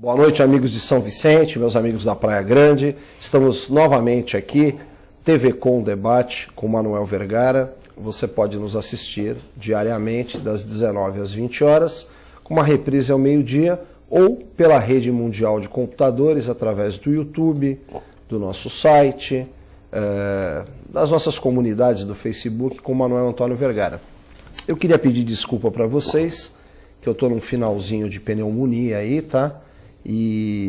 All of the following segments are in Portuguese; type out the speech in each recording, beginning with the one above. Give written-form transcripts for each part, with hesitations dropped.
Boa noite, amigos de São Vicente, meus amigos da Praia Grande. Estamos novamente aqui, TV Com Debate, com Manuel Vergara. Você pode nos assistir diariamente, das 19 às 20 horas, com uma reprise ao meio-dia, ou pela rede mundial de computadores, através do YouTube, do nosso site, das nossas comunidades do Facebook, com Manuel Antônio Vergara. Eu queria pedir desculpa para vocês, que eu estou num finalzinho de pneumonia aí, tá?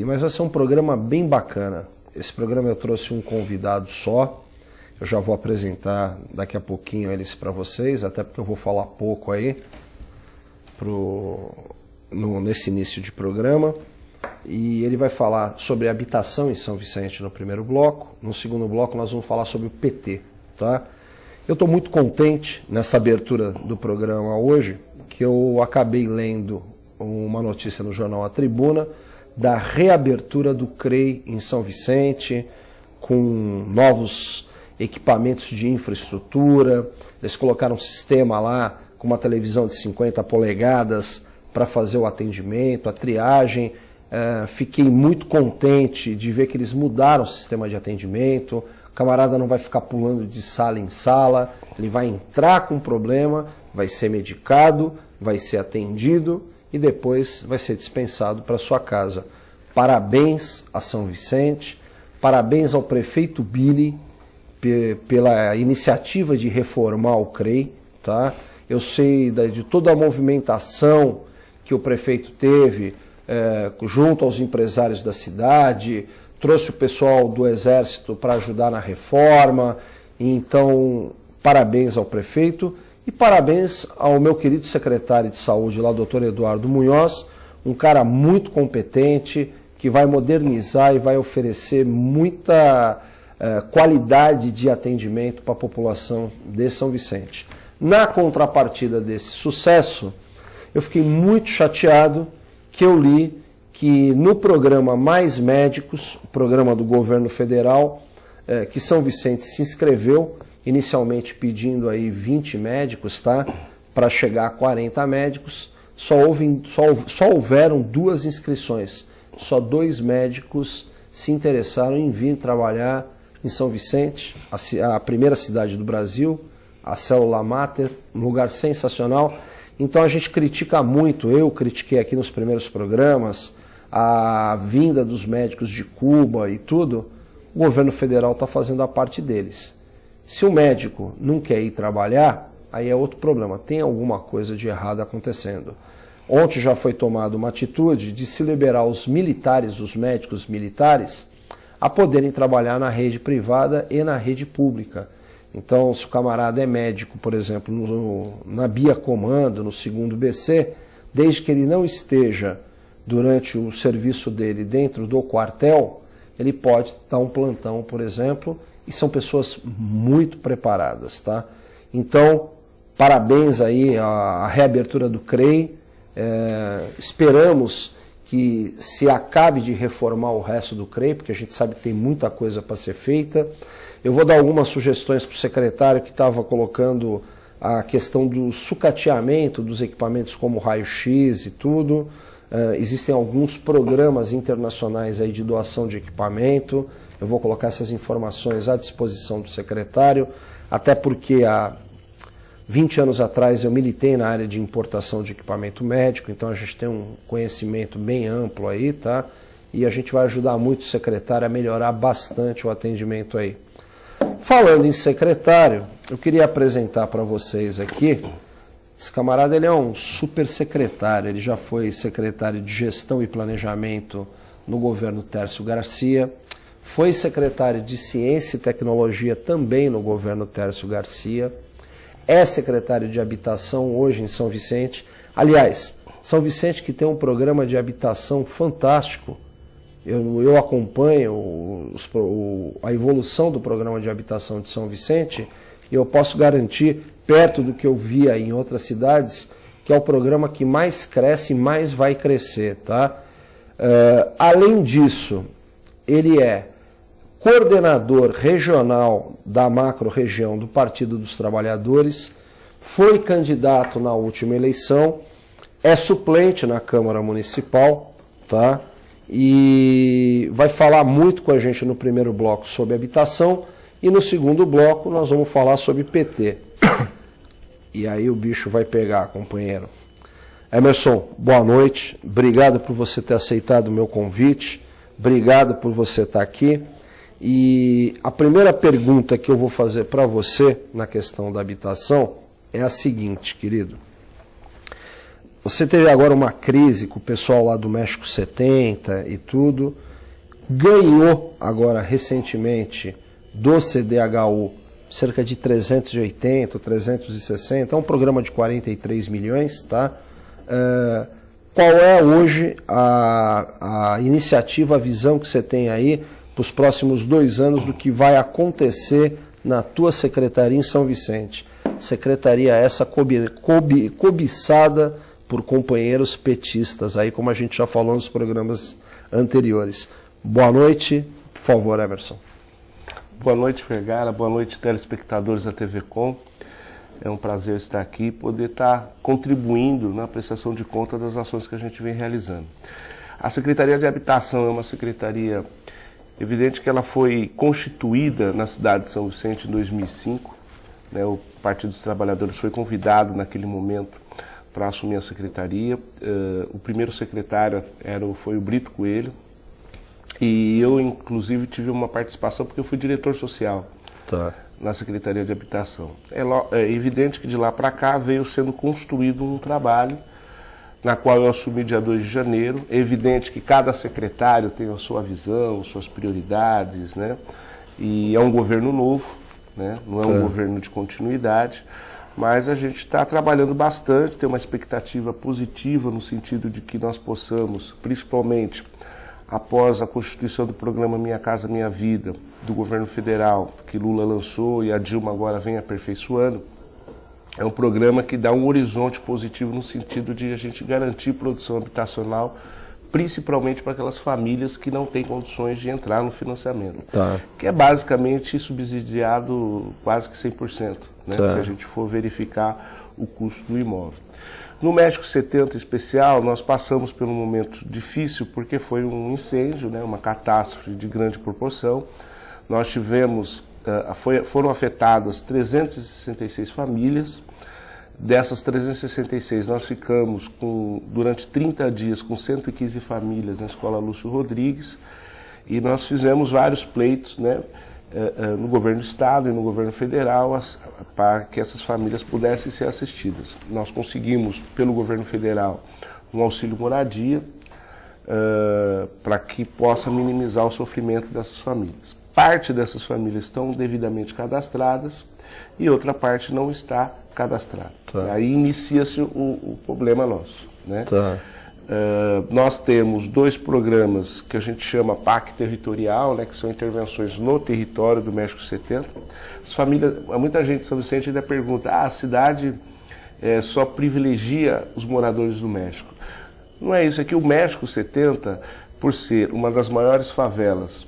Mas vai ser um programa bem bacana. Esse programa eu trouxe um convidado só. Eu já vou apresentar daqui a pouquinho eles para vocês, até porque eu vou falar pouco aí nesse início de programa. E ele vai falar sobre habitação em São Vicente no primeiro bloco. No segundo bloco nós vamos falar sobre o PT, tá? Eu estou muito contente nessa abertura do programa hoje, que eu acabei lendo uma notícia no jornal A Tribuna da reabertura do CREI em São Vicente, com novos equipamentos de infraestrutura. Eles colocaram um sistema lá com uma televisão de 50 polegadas para fazer o atendimento, a triagem. Fiquei muito contente de ver que eles mudaram o sistema de atendimento. O camarada não vai ficar pulando de sala em sala, ele vai entrar com um problema, vai ser medicado, vai ser atendido e depois vai ser dispensado para sua casa. Parabéns a São Vicente, parabéns ao prefeito Billy pela iniciativa de reformar o CREI, tá? Eu sei de toda a movimentação que o prefeito teve junto aos empresários da cidade, trouxe o pessoal do Exército para ajudar na reforma. Então, parabéns ao prefeito. E parabéns ao meu querido secretário de saúde lá, doutor Eduardo Munhoz, um cara muito competente, que vai modernizar e vai oferecer muita qualidade de atendimento para a população de São Vicente. Na contrapartida desse sucesso, eu fiquei muito chateado que eu li que no programa Mais Médicos, o programa do governo federal, que São Vicente se inscreveu, inicialmente pedindo aí 20 médicos, tá? Para chegar a 40 médicos, só houveram 2 inscrições. Só 2 médicos se interessaram em vir trabalhar em São Vicente, a primeira cidade do Brasil, a Célula Mater, um lugar sensacional. Então a gente critica muito, eu critiquei aqui nos primeiros programas, a vinda dos médicos de Cuba e tudo. O governo federal está fazendo a parte deles. Se o médico não quer ir trabalhar, aí é outro problema. Tem alguma coisa de errado acontecendo. Ontem já foi tomada uma atitude de se liberar os militares, os médicos militares, a poderem trabalhar na rede privada e na rede pública. Então, se o camarada é médico, por exemplo, na BIA Comando, no 2º BC, desde que ele não esteja durante o serviço dele dentro do quartel, ele pode dar um plantão, por exemplo, e são pessoas muito preparadas, tá? Então, parabéns aí à reabertura do CREI. Esperamos que se acabe de reformar o resto do CREI, porque a gente sabe que tem muita coisa para ser feita. Eu vou dar algumas sugestões para o secretário que estava colocando a questão do sucateamento dos equipamentos como raio-x e tudo. Existem alguns programas internacionais aí de doação de equipamento. Eu vou colocar essas informações à disposição do secretário, até porque há 20 anos atrás eu militei na área de importação de equipamento médico, então a gente tem um conhecimento bem amplo aí, tá? E a gente vai ajudar muito o secretário a melhorar bastante o atendimento aí. Falando em secretário, eu queria apresentar para vocês aqui, esse camarada ele é um super secretário, ele já foi secretário de Gestão e Planejamento no governo Tércio Garcia, foi secretário de Ciência e Tecnologia também no governo Tércio Garcia, é secretário de Habitação hoje em São Vicente. Aliás, São Vicente que tem um programa de habitação fantástico. Eu acompanho a evolução do programa de habitação de São Vicente e eu posso garantir, perto do que eu via em outras cidades, que é o programa que mais cresce e mais vai crescer, tá? Além disso, ele é coordenador regional da macro-região do Partido dos Trabalhadores, foi candidato na última eleição, é suplente na Câmara Municipal, tá? e vai falar muito com a gente no primeiro bloco sobre habitação e no segundo bloco nós vamos falar sobre PT. E aí o bicho vai pegar, companheiro. Emerson, boa noite, obrigado por você ter aceitado o meu convite, obrigado por você estar aqui. E a primeira pergunta que eu vou fazer para você na questão da habitação é a seguinte, querido. Você teve agora uma crise com o pessoal lá do México 70 e tudo, ganhou agora recentemente do CDHU cerca de 380, 360, é um programa de 43 milhões, tá? Qual é hoje a iniciativa, a visão que você tem aí para os próximos 2 anos do que vai acontecer na tua secretaria em São Vicente? Secretaria essa cobiçada por companheiros petistas, aí como a gente já falou nos programas anteriores. Boa noite, por favor, Emerson. Boa noite, Vergara, boa noite, telespectadores da TV Com. É um prazer estar aqui e poder estar contribuindo na prestação de conta das ações que a gente vem realizando. A Secretaria de Habitação é uma secretaria, evidente que ela foi constituída na cidade de São Vicente em 2005, né, o Partido dos Trabalhadores foi convidado naquele momento para assumir a secretaria. O primeiro secretário foi o Brito Coelho, e eu, inclusive, tive uma participação porque eu fui diretor social na Secretaria de Habitação. É evidente que de lá para cá veio sendo construído um trabalho na qual eu assumi dia 2 de janeiro. É evidente que cada secretário tem a sua visão, suas prioridades, né? E é um governo novo, né? Não é um governo de continuidade, mas a gente está trabalhando bastante, tem uma expectativa positiva no sentido de que nós possamos, principalmente após a constituição do programa Minha Casa Minha Vida, do governo federal, que Lula lançou e a Dilma agora vem aperfeiçoando, é um programa que dá um horizonte positivo no sentido de a gente garantir produção habitacional, principalmente para aquelas famílias que não têm condições de entrar no financiamento, que é basicamente subsidiado quase que 100%, né, se a gente for verificar o custo do imóvel. No México 70 em especial, nós passamos por um momento difícil porque foi um incêndio, né, uma catástrofe de grande proporção. Nós tivemos, foram afetadas 366 famílias. Dessas 366, nós ficamos durante 30 dias com 115 famílias na Escola Lúcio Rodrigues, e nós fizemos vários pleitos, né, no governo do estado e no governo federal para que essas famílias pudessem ser assistidas. Nós conseguimos, pelo governo federal, um auxílio moradia para que possa minimizar o sofrimento dessas famílias. Parte dessas famílias estão devidamente cadastradas e outra parte não está cadastrada. Aí inicia-se o problema nosso, né? Nós temos 2 programas que a gente chama PAC territorial, né, que são intervenções no território do México 70. As famílias, muita gente de São Vicente ainda pergunta, a cidade só privilegia os moradores do México. Não é isso, é que o México 70, por ser uma das maiores favelas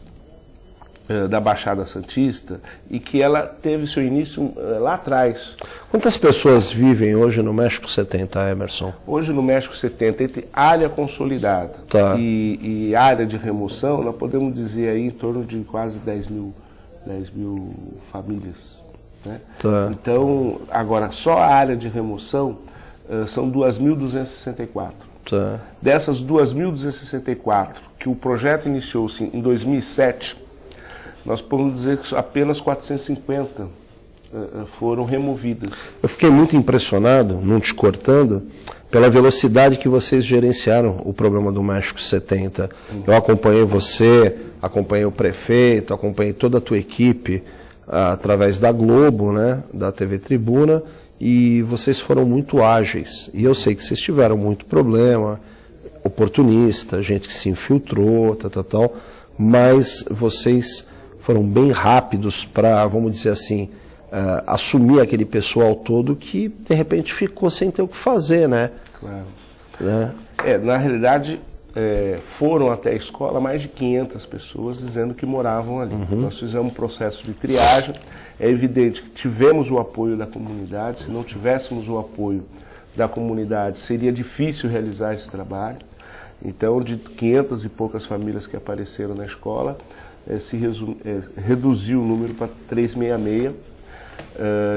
da Baixada Santista, e que ela teve seu início lá atrás. Quantas pessoas vivem hoje no México 70, Emerson? Hoje no México 70, entre área consolidada e área de remoção, nós podemos dizer aí em torno de quase 10 mil famílias, né? Então, agora, só a área de remoção são 2.264. Dessas 2.264, que o projeto iniciou-se em 2007, nós podemos dizer que apenas 450 foram removidas. Eu fiquei muito impressionado, não te cortando, pela velocidade que vocês gerenciaram o problema do México 70. Eu acompanhei você, acompanhei o prefeito, acompanhei toda a tua equipe através da Globo, né, da TV Tribuna, e vocês foram muito ágeis. E eu sei que vocês tiveram muito problema, oportunista, gente que se infiltrou, mas vocês foram bem rápidos para, vamos dizer assim, assumir aquele pessoal todo que, de repente, ficou sem ter o que fazer, né? Claro. Né? Na realidade, foram até a escola mais de 500 pessoas dizendo que moravam ali. Nós fizemos um processo de triagem. É evidente que tivemos o apoio da comunidade. Se não tivéssemos o apoio da comunidade, seria difícil realizar esse trabalho. Então, de 500 e poucas famílias que apareceram na escola, reduziu o número para 366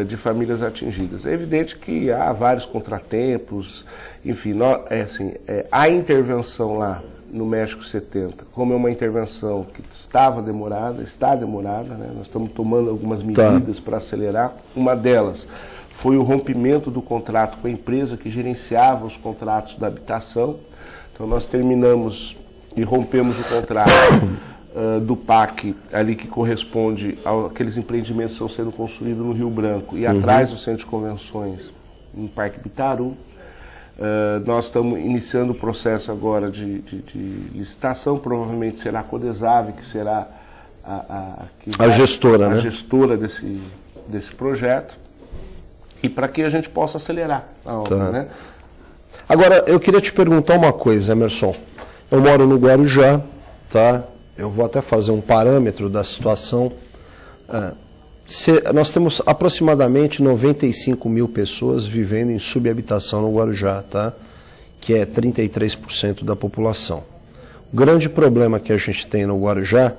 de famílias atingidas. É evidente que há vários contratempos, enfim, a intervenção lá no México 70, como é uma intervenção que está demorada, né? Nós estamos tomando algumas medidas para acelerar. Uma delas foi o rompimento do contrato com a empresa que gerenciava os contratos da habitação. Então nós terminamos e rompemos o contrato do PAC, ali que corresponde àqueles empreendimentos que estão sendo construídos no Rio Branco e atrás do Centro de Convenções, no Parque Bitaru. Nós estamos iniciando o processo agora de licitação, provavelmente será a Codesave, que será a gestora desse projeto, e para que a gente possa acelerar a obra, né? Agora, eu queria te perguntar uma coisa, Emerson. Eu moro no Guarujá, tá? Eu vou até fazer um parâmetro da situação. Nós temos aproximadamente 95 mil pessoas vivendo em subhabitação no Guarujá, tá? Que é 33% da população. O grande problema que a gente tem no Guarujá,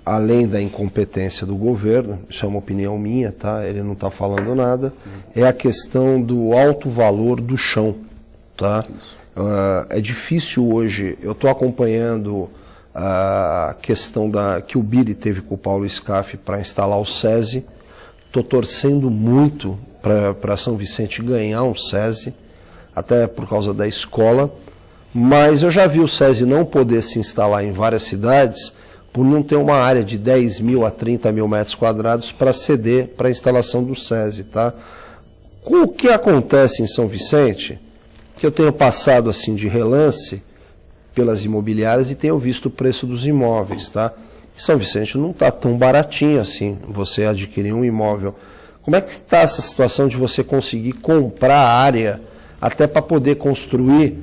além da incompetência do governo, isso é uma opinião minha, tá? Ele não está falando nada, é a questão do alto valor do chão, tá? É difícil hoje, eu estou acompanhando a questão que o BIRI teve com o Paulo Scaff para instalar o SESI. Estou torcendo muito para São Vicente ganhar um SESI, até por causa da escola, mas eu já vi o SESI não poder se instalar em várias cidades por não ter uma área de 10 mil a 30 mil metros quadrados para ceder para a instalação do SESI, tá? Com o que acontece em São Vicente, que eu tenho passado assim de relance pelas imobiliárias e tenho visto o preço dos imóveis, tá? São Vicente não está tão baratinho assim, você adquirir um imóvel. Como é que está essa situação de você conseguir comprar área até para poder construir,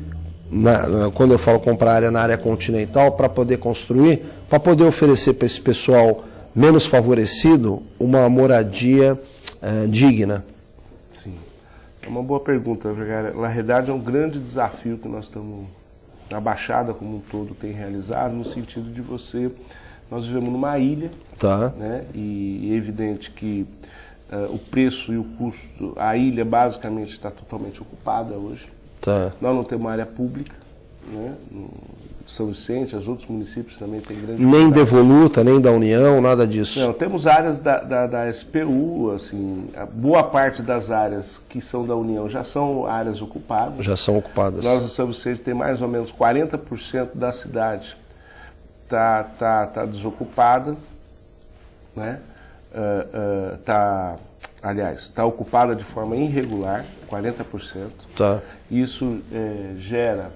quando eu falo comprar área na área continental, para poder construir, para poder oferecer para esse pessoal menos favorecido uma moradia digna? Sim, é uma boa pergunta, Vergara. Na realidade é um grande desafio que nós estamos, a Baixada como um todo tem realizado, no sentido de nós vivemos numa ilha, tá, né? E é evidente que o preço e o custo, a ilha basicamente está totalmente ocupada hoje. Tá. Nós não temos uma área pública, né? São Vicente, os outros municípios também têm grande... Nem Devoluta, nem da União, nada disso? Não, temos áreas da SPU, assim, a boa parte das áreas que são da União já são áreas ocupadas. Já são ocupadas. Nós, em São Vicente, tem mais ou menos 40% da cidade tá desocupada, né? Está ocupada de forma irregular, 40%. Tá. Isso gera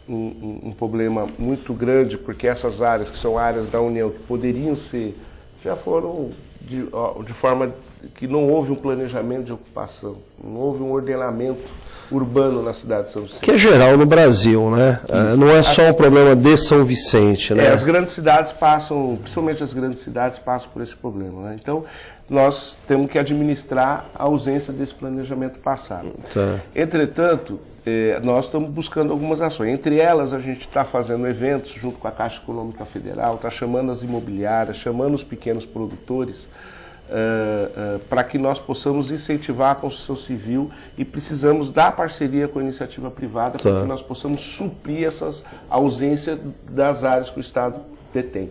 um problema muito grande, porque essas áreas, que são áreas da União, que poderiam ser, já foram de forma que não houve um planejamento de ocupação, não houve um ordenamento urbano na cidade de São Vicente. Que é geral no Brasil, né? Não é só um problema de São Vicente, né? As grandes cidades passam, principalmente as grandes cidades passam por esse problema, né? Então, nós temos que administrar a ausência desse planejamento passado. Tá. Entretanto, nós estamos buscando algumas ações. Entre elas, a gente está fazendo eventos junto com a Caixa Econômica Federal, está chamando as imobiliárias, chamando os pequenos produtores, para que nós possamos incentivar a construção civil, e precisamos da parceria com a iniciativa privada para que nós possamos suprir essas ausências das áreas que o Estado detém.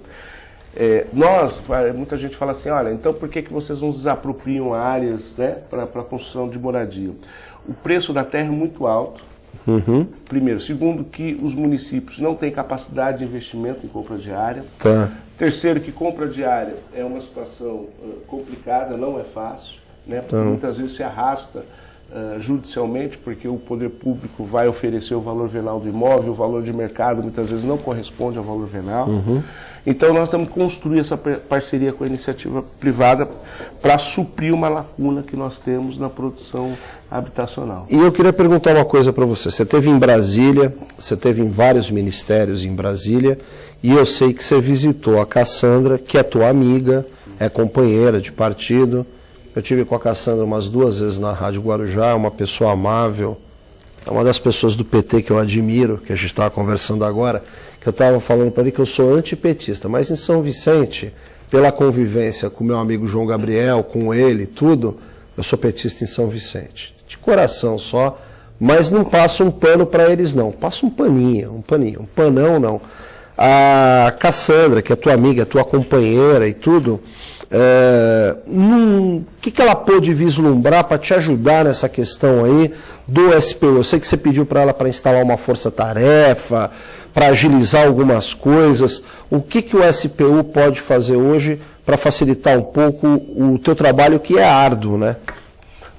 Muita gente fala assim, olha, então por que vocês não desapropriam áreas, né, para a construção de moradia? O preço da terra é muito alto, primeiro. Segundo, que os municípios não têm capacidade de investimento em compra de área. Tá. Terceiro, que compra de área é uma situação complicada, não é fácil, né, porque muitas vezes se arrasta judicialmente, porque o poder público vai oferecer o valor venal do imóvel, o valor de mercado muitas vezes não corresponde ao valor venal. Então nós temos que construir essa parceria com a iniciativa privada para suprir uma lacuna que nós temos na produção habitacional. E eu queria perguntar uma coisa para você. Você esteve em Brasília, você esteve em vários ministérios em Brasília, e eu sei que você visitou a Cassandra, que é tua amiga, é companheira de partido. Eu tive com a Cassandra umas 2 vezes na Rádio Guarujá, uma pessoa amável, é uma das pessoas do PT que eu admiro, que a gente estava conversando agora, que eu estava falando para ele que eu sou antipetista, mas em São Vicente, pela convivência com meu amigo João Gabriel, com ele, tudo, eu sou petista em São Vicente. De coração só, mas não passo um pano para eles não, passo um paninho, um panão não. A Cassandra, que é tua amiga, tua companheira e tudo, o que ela pôde vislumbrar para te ajudar nessa questão aí do SPU? Eu sei que você pediu para ela para instalar uma força-tarefa, para agilizar algumas coisas. O que o SPU pode fazer hoje para facilitar um pouco o teu trabalho, que é árduo, né?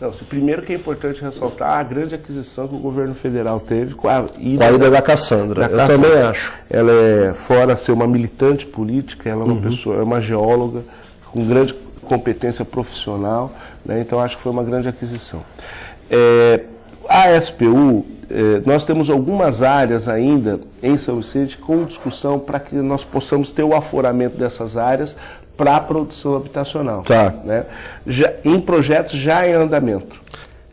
Não, primeiro que é importante ressaltar a grande aquisição que o governo federal teve com a ida da Cassandra. Eu também acho. Ela é, fora ser uma militante política, ela é uma pessoa, é uma geóloga com grande competência profissional, né? Então acho que foi uma grande aquisição. A SPU, nós temos algumas áreas ainda em São Vicente com discussão para que nós possamos ter o aforamento dessas áreas para a produção habitacional. Tá. Né? Em projetos já em andamento.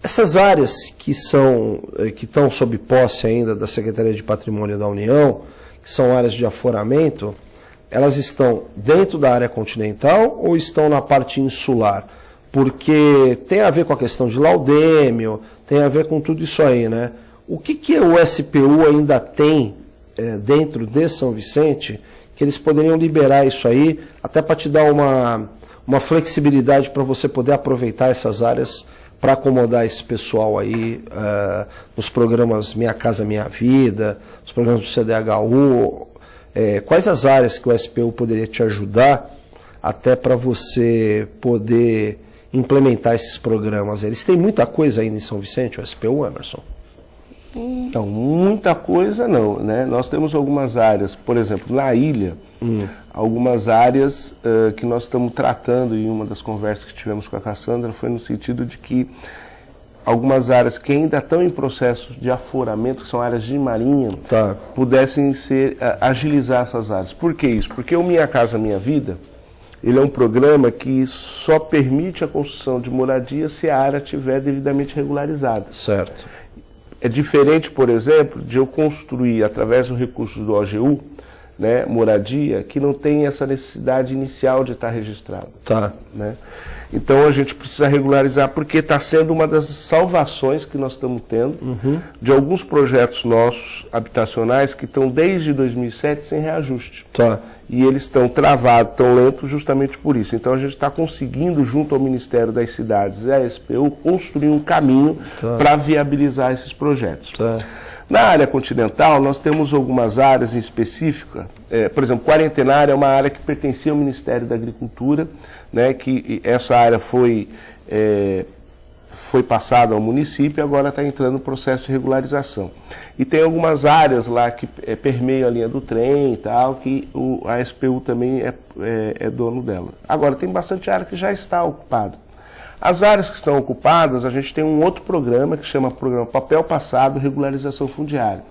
Essas áreas que estão sob posse ainda da Secretaria de Patrimônio da União, que são áreas de aforamento, elas estão dentro da área continental ou estão na parte insular? Porque tem a ver com a questão de laudêmio, tem a ver com tudo isso aí, né? O que o SPU ainda tem dentro de São Vicente que eles poderiam liberar isso aí, até para te dar uma flexibilidade para você poder aproveitar essas áreas para acomodar esse pessoal aí nos programas Minha Casa Minha Vida, nos programas do CDHU. Quais as áreas que o SPU poderia te ajudar até para você poder implementar esses programas? Eles têm muita coisa ainda em São Vicente, o SPU, Emerson? Então, muita coisa não, né? Nós temos algumas áreas, por exemplo, na ilha, algumas áreas que nós estamos tratando, e uma das conversas que tivemos com a Cassandra foi no sentido de que algumas áreas que ainda estão em processo de aforamento, que são áreas de marinha, pudessem agilizar essas áreas. Por que isso? Porque o Minha Casa Minha Vida, ele é um programa que só permite a construção de moradia se a área estiver devidamente regularizada. Certo. É diferente, por exemplo, de eu construir, através do recurso do OGU, né, moradia, que não tem essa necessidade inicial de estar registrado. Tá. Né? Então a gente precisa regularizar, porque está sendo uma das salvações que nós estamos tendo de alguns projetos nossos habitacionais que estão desde 2007 sem reajuste. Tá. E eles estão travados, estão lentos justamente por isso. Então a gente está conseguindo, junto ao Ministério das Cidades e à SPU, construir um caminho para viabilizar esses projetos. Tá. Na área continental, nós temos algumas áreas em específica. Por exemplo, Quarentenária é uma área que pertencia ao Ministério da Agricultura, né, que essa área foi passada ao município e agora está entrando no processo de regularização. E tem algumas áreas lá que permeiam a linha do trem e tal, que a SPU também é dono dela. Agora, tem bastante área que já está ocupada. As áreas que estão ocupadas, a gente tem um outro programa que chama Programa Papel Passado Regularização Fundiária,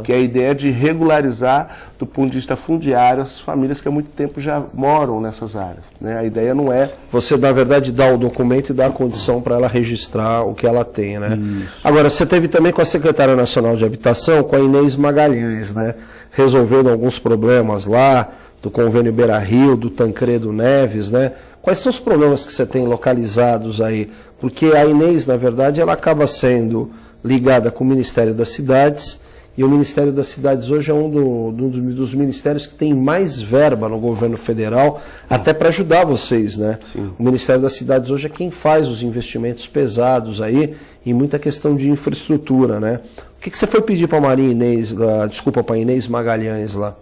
que é a ideia de regularizar, do ponto de vista fundiário, as famílias que há muito tempo já moram nessas áreas. Né? A ideia não é... Você, na verdade, dá o documento e dá a condição para ela registrar o que ela tem, né? Isso. Agora, você teve também com a Secretária Nacional de Habitação, com a Inês Magalhães, né? Resolvendo alguns problemas lá, do convênio Beira-Rio, do Tancredo Neves, né? Quais são os problemas que você tem localizados aí? Porque a Inês, na verdade, ela acaba sendo ligada com o Ministério das Cidades, e o Ministério das Cidades hoje é um dos ministérios que tem mais verba no governo federal, até para ajudar vocês, né? Sim. O Ministério das Cidades hoje é quem faz os investimentos pesados aí, em muita questão de infraestrutura, né? O que você foi pedir para a Inês Magalhães lá?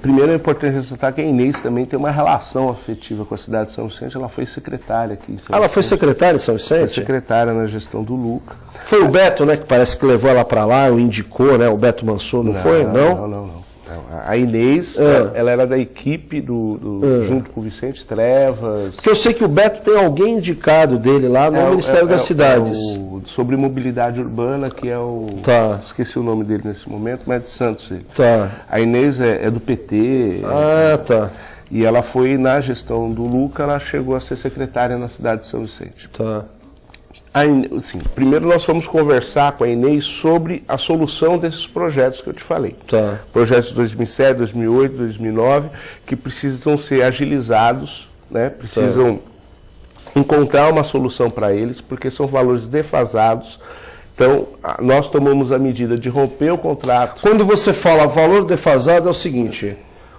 Primeiro é importante ressaltar que a Inês também tem uma relação afetiva com a cidade de São Vicente. Ela foi secretária aqui em São Vicente. Ela foi secretária de São Vicente? Foi secretária na gestão do Luca. Foi o Beto, né, que parece que levou ela para lá, o indicou, né, o Beto Mansur, não foi? Não. A Inês, ela era da equipe junto com o Vicente Trevas. Porque eu sei que o Beto tem alguém indicado dele lá no Ministério das Cidades. Sobre mobilidade urbana, que é o... Esqueci o nome dele nesse momento, mas é de Santos ele. A Inês é do PT. E ela foi na gestão do Luca, ela chegou a ser secretária na cidade de São Vicente. Assim, primeiro nós fomos conversar com a Inês sobre a solução desses projetos que eu te falei. Tá. Projetos de 2007, 2008, 2009, que precisam ser agilizados, né? Precisam encontrar uma solução para eles, porque são valores defasados. Então, nós tomamos a medida de romper o contrato. Quando você fala valor defasado, é o seguinte: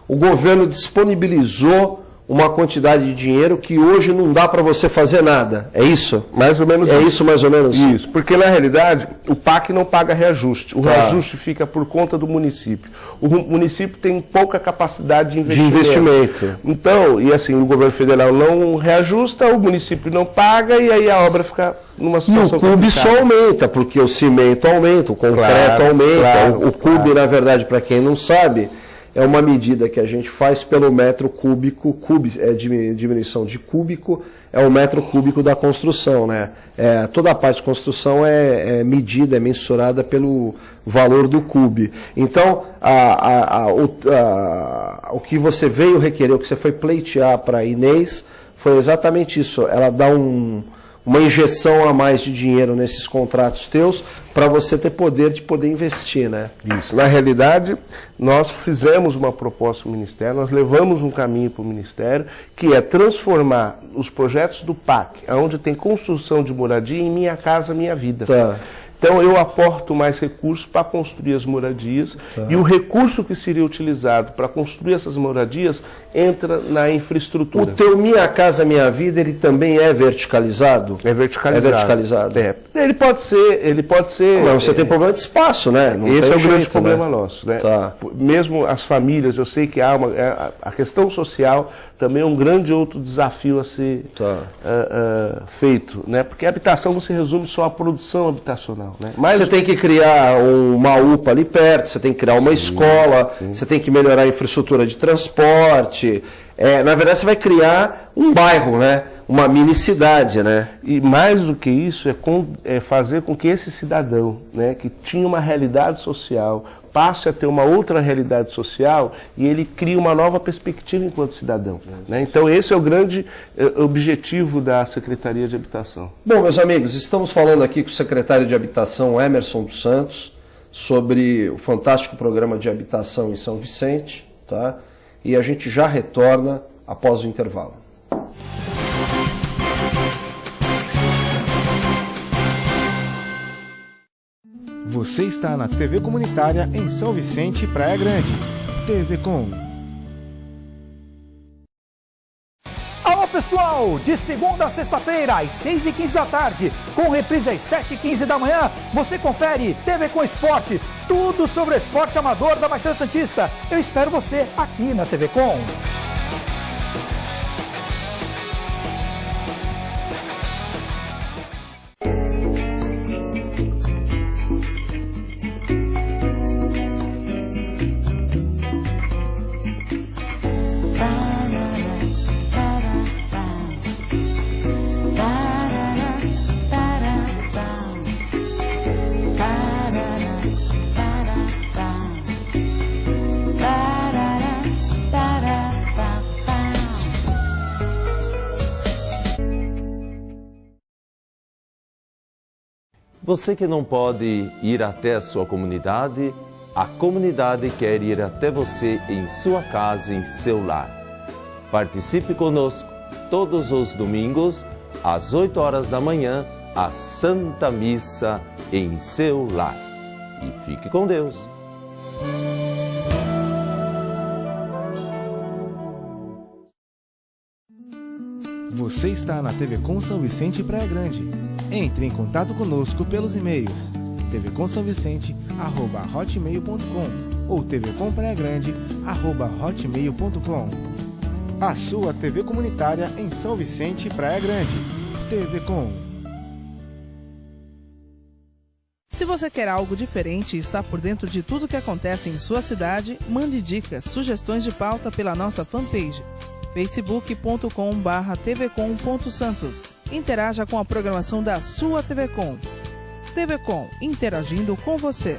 o governo disponibilizou uma quantidade de dinheiro que hoje não dá para você fazer nada. É isso? Mais ou menos isso. É isso, mais ou menos? Isso, porque na realidade o PAC não paga reajuste. O reajuste fica por conta do município. O município tem pouca capacidade de investimento. Então, e assim, o governo federal não reajusta, o município não paga e aí a obra fica numa situação complicada. E o CUB só aumenta, porque o cimento aumenta, o concreto aumenta. Claro, o CUB, na verdade, para quem não sabe, é uma medida que a gente faz pelo metro cúbico, é diminuição de cúbico, é o metro cúbico da construção, né? Toda a parte de construção é medida, é mensurada pelo valor do CUB. Então, o que você veio requerer, o que você foi pleitear para a Inês, foi exatamente isso. Ela dá uma injeção a mais de dinheiro nesses contratos teus para você ter poder de poder investir, né? Isso. Na realidade, nós fizemos uma proposta ao Ministério, nós levamos um caminho para o Ministério, que é transformar os projetos do PAC, onde tem construção de moradia, em Minha Casa Minha Vida. Tá. Então eu aporto mais recursos para construir as moradias e o recurso que seria utilizado para construir essas moradias entra na infraestrutura. O teu Minha Casa Minha Vida, ele também é verticalizado? É verticalizado. É verticalizado. Ele pode ser... Mas você tem problema de espaço, né? Não esse é o jeito, grande problema né? nosso, né? Tá. Mesmo as famílias, eu sei que há a questão social também é um grande outro desafio a ser feito, né? Porque a habitação não se resume só à produção habitacional, né? Mas você tem que criar uma UPA ali perto, você tem que criar uma escola, você tem que melhorar a infraestrutura de transporte. Na verdade, você vai criar um bairro, né? Uma mini cidade, né? E mais do que isso, é fazer com que esse cidadão, né, que tinha uma realidade social, passe a ter uma outra realidade social e ele cria uma nova perspectiva enquanto cidadão. Né? Então esse é o grande objetivo da Secretaria de Habitação. Bom, meus amigos, estamos falando aqui com o secretário de Habitação, Emerson dos Santos, sobre o fantástico programa de habitação em São Vicente, tá? E a gente já retorna após o intervalo. Você está na TV Comunitária em São Vicente, Praia Grande. TV Com. Alô pessoal, de segunda a sexta-feira, às 6h15 da tarde, com reprise às 7h15 da manhã, você confere TV Com Esporte, tudo sobre o esporte amador da Baixada Santista. Eu espero você aqui na TV Com. Você que não pode ir até a sua comunidade, a comunidade quer ir até você em sua casa, em seu lar. Participe conosco todos os domingos, às 8 horas da manhã, a Santa Missa em seu lar. E fique com Deus. Você está na TV Com São Vicente Praia Grande. Entre em contato conosco pelos e-mails tvcomsãovicente@hotmail.com ou tvcompraiagrande@hotmail.com. A sua TV comunitária em São Vicente Praia Grande. TV Com. Se você quer algo diferente e está por dentro de tudo que acontece em sua cidade, mande dicas, sugestões de pauta pela nossa fanpage facebook.com/tvcom.santos. Interaja com a programação da sua TV Com. TV Com, interagindo com você.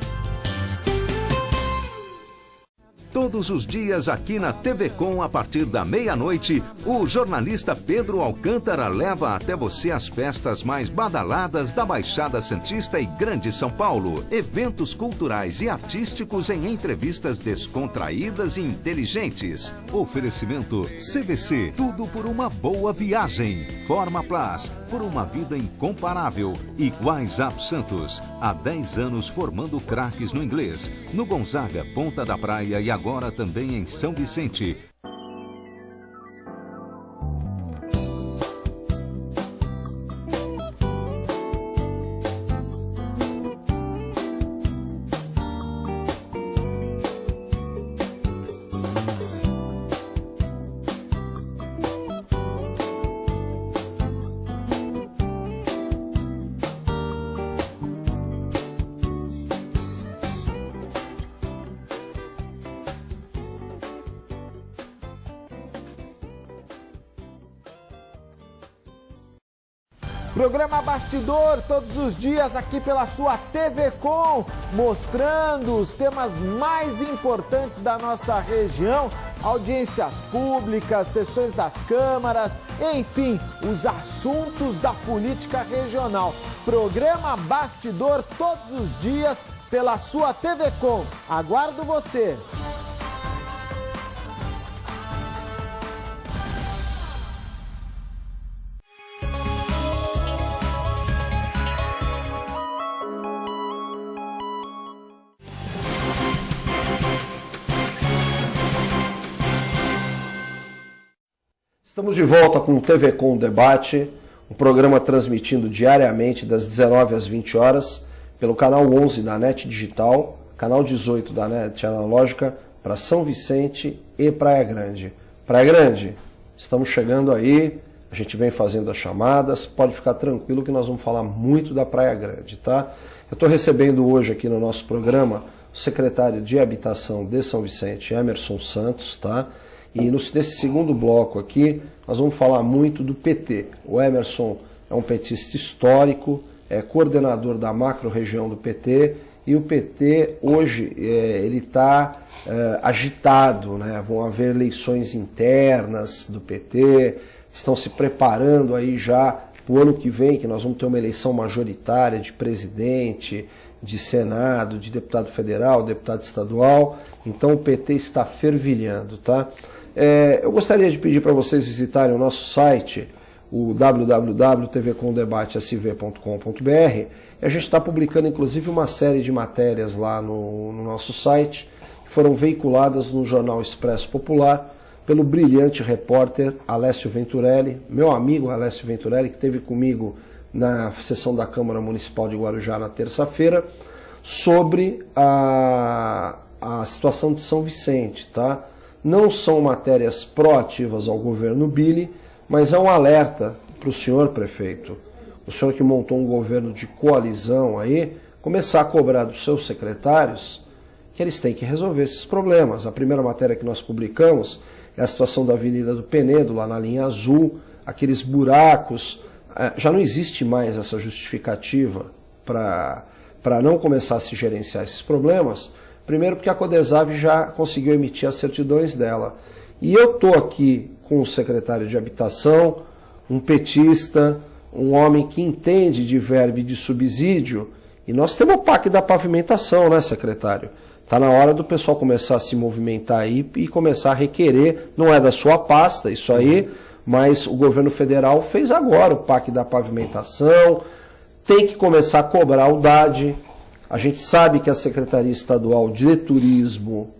Todos os dias aqui na TV Com, a partir da meia-noite, o jornalista Pedro Alcântara leva até você as festas mais badaladas da Baixada Santista e Grande São Paulo. Eventos culturais e artísticos em entrevistas descontraídas e inteligentes. Oferecimento CVC, tudo por uma boa viagem. Forma Plus, por uma vida incomparável. E WhatsApp Santos, há 10 anos formando craques no inglês. No Gonzaga, Ponta da Praia e agora também em São Vicente. Programa Bastidor, todos os dias aqui pela sua TV Com, mostrando os temas mais importantes da nossa região, audiências públicas, sessões das câmaras, enfim, os assuntos da política regional. Programa Bastidor todos os dias pela sua TV Com. Aguardo você! Estamos de volta com o TV Com Debate, um programa transmitindo diariamente das 19 às 20 horas pelo canal 11 da NET Digital, canal 18 da NET Analógica para São Vicente e Praia Grande. Praia Grande, estamos chegando aí, a gente vem fazendo as chamadas, pode ficar tranquilo que nós vamos falar muito da Praia Grande, tá? Eu estou recebendo hoje aqui no nosso programa o secretário de Habitação de São Vicente, Emerson Santos, tá? E nesse segundo bloco aqui, nós vamos falar muito do PT. O Emerson é um petista histórico, é coordenador da macro-região do PT, e o PT hoje ele está agitado, né? Vão haver eleições internas do PT, estão se preparando aí já para o ano que vem, que nós vamos ter uma eleição majoritária de presidente, de Senado, de deputado federal, deputado estadual, então o PT está fervilhando, tá? Eu gostaria de pedir para vocês visitarem o nosso site, o www.tvcomdebatesv.com.br, e a gente está publicando inclusive uma série de matérias lá no nosso site, que foram veiculadas no Jornal Expresso Popular, pelo brilhante repórter Alessio Venturelli, meu amigo Alessio Venturelli, que esteve comigo na sessão da Câmara Municipal de Guarujá na terça-feira, sobre a situação de São Vicente, tá? Não são matérias proativas ao governo Billy, mas é um alerta para o senhor prefeito, o senhor que montou um governo de coalizão aí, começar a cobrar dos seus secretários que eles têm que resolver esses problemas. A primeira matéria que nós publicamos é a situação da Avenida do Penedo, lá na linha azul, aqueles buracos. Já não existe mais essa justificativa para não começar a se gerenciar esses problemas. Primeiro porque a Codesave já conseguiu emitir as certidões dela. E eu estou aqui com o secretário de Habitação, um petista, um homem que entende de verba e de subsídio, e nós temos o PAC da pavimentação, né, secretário? Está na hora do pessoal começar a se movimentar aí e começar a requerer, não é da sua pasta isso aí, mas o governo federal fez agora o PAC da pavimentação, tem que começar a cobrar o DAD. A gente sabe que a Secretaria Estadual de Turismo,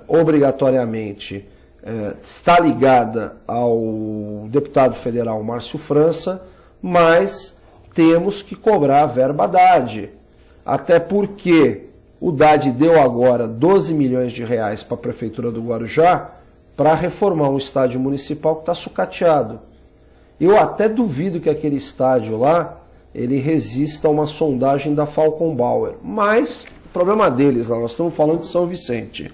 obrigatoriamente, está ligada ao deputado federal Márcio França, mas temos que cobrar a verba DAD. Até porque o DAD deu agora 12 milhões de reais para a Prefeitura do Guarujá para reformar um estádio municipal que está sucateado. Eu até duvido que aquele estádio lá ele resista a uma sondagem da Falcon Bauer. Mas o problema deles lá, nós estamos falando de São Vicente.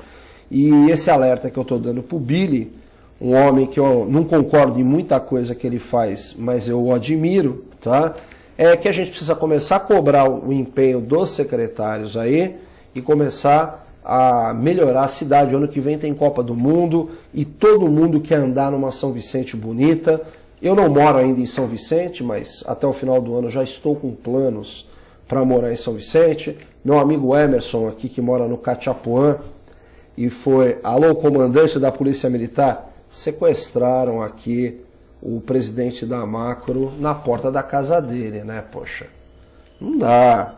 E esse alerta que eu estou dando para o Billy, um homem que eu não concordo em muita coisa que ele faz, mas eu o admiro, tá? É que a gente precisa começar a cobrar o empenho dos secretários aí e começar a melhorar a cidade. O ano que vem tem Copa do Mundo e todo mundo quer andar numa São Vicente bonita. Eu não moro ainda em São Vicente, mas até o final do ano já estou com planos para morar em São Vicente. Meu amigo Emerson aqui, que mora no Cachapuã, e foi, alô, comandante da Polícia Militar, sequestraram aqui o presidente da Macro na porta da casa dele, né? Poxa, não dá,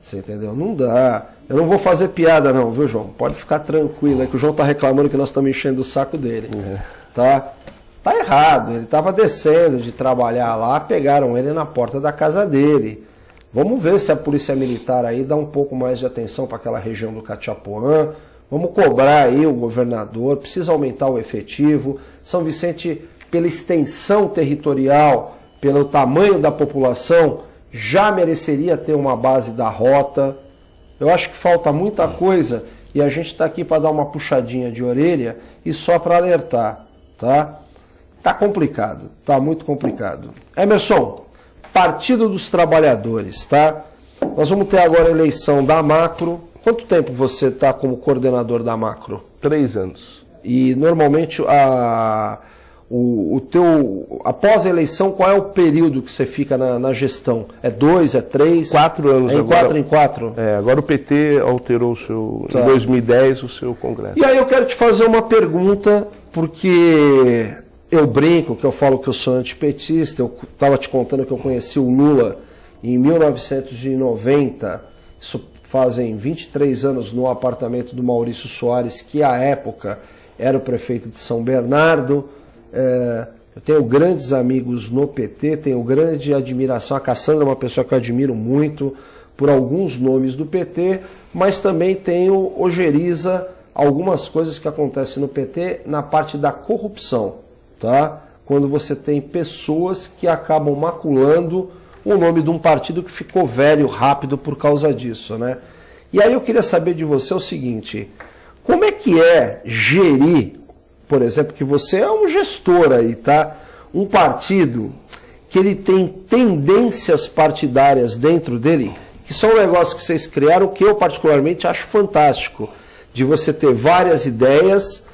você entendeu? Não dá. Eu não vou fazer piada não, viu, João? Pode ficar tranquilo, é que o João tá reclamando que nós estamos enchendo o saco dele, tá? Tá errado, ele estava descendo de trabalhar lá, pegaram ele na porta da casa dele. Vamos ver se a Polícia Militar aí dá um pouco mais de atenção para aquela região do Cachapuã. Vamos cobrar aí o governador, precisa aumentar o efetivo. São Vicente, pela extensão territorial, pelo tamanho da população, já mereceria ter uma base da rota. Eu acho que falta muita coisa e a gente está aqui para dar uma puxadinha de orelha e só para alertar, tá? Tá complicado, tá muito complicado. Emerson, Partido dos Trabalhadores, tá? Nós vamos ter agora a eleição da Macro. Quanto tempo você está como coordenador da Macro? 3 anos. E normalmente após a eleição, qual é o período que você fica na gestão? É 2, é 3? 4 anos. É em 4 em 4? Agora o PT alterou em 2010 o seu congresso. E aí eu quero te fazer uma pergunta, porque eu brinco, que eu falo que eu sou antipetista. Eu estava te contando que eu conheci o Lula em 1990, isso fazem 23 anos, no apartamento do Maurício Soares, que à época era o prefeito de São Bernardo. Eu tenho grandes amigos no PT, tenho grande admiração. A Cassandra é uma pessoa que eu admiro muito por alguns nomes do PT, mas também tenho ojeriza algumas coisas que acontecem no PT na parte da corrupção, tá? Quando você tem pessoas que acabam maculando o nome de um partido que ficou velho rápido por causa disso, né? E aí eu queria saber de você o seguinte: como é que é gerir, por exemplo, que você é um gestor aí, tá? Um partido que ele tem tendências partidárias dentro dele, que são um negócio que vocês criaram, que eu particularmente acho fantástico, de você ter várias ideias,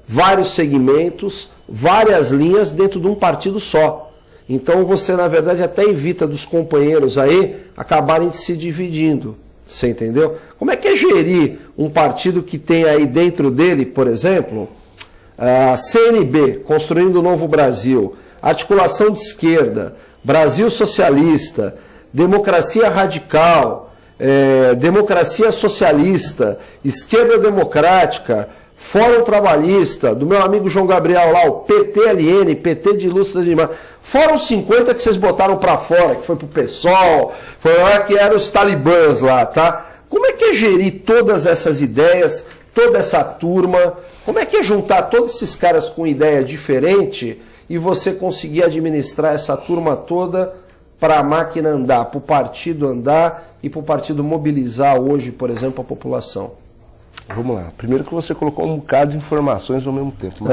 vários segmentos, várias linhas dentro de um partido só. Então você, na verdade, até evita dos companheiros aí acabarem se dividindo. Você entendeu? Como é que é gerir um partido que tem aí dentro dele, por exemplo, a CNB, Construindo o Novo Brasil, Articulação de Esquerda, Brasil Socialista, Democracia Radical, Democracia Socialista, Esquerda Democrática, Fórum Trabalhista, do meu amigo João Gabriel lá, o PTLN, PT de Lúcia de Lima. Fórum 50 que vocês botaram para fora, que foi pro PSOL, foi lá que eram os talibãs lá, tá? Como é que é gerir todas essas ideias, toda essa turma? Como é que é juntar todos esses caras com ideia diferente e você conseguir administrar essa turma toda para a máquina andar, para o partido andar e para o partido mobilizar hoje, por exemplo, a população? Vamos lá. Primeiro que você colocou um bocado de informações ao mesmo tempo.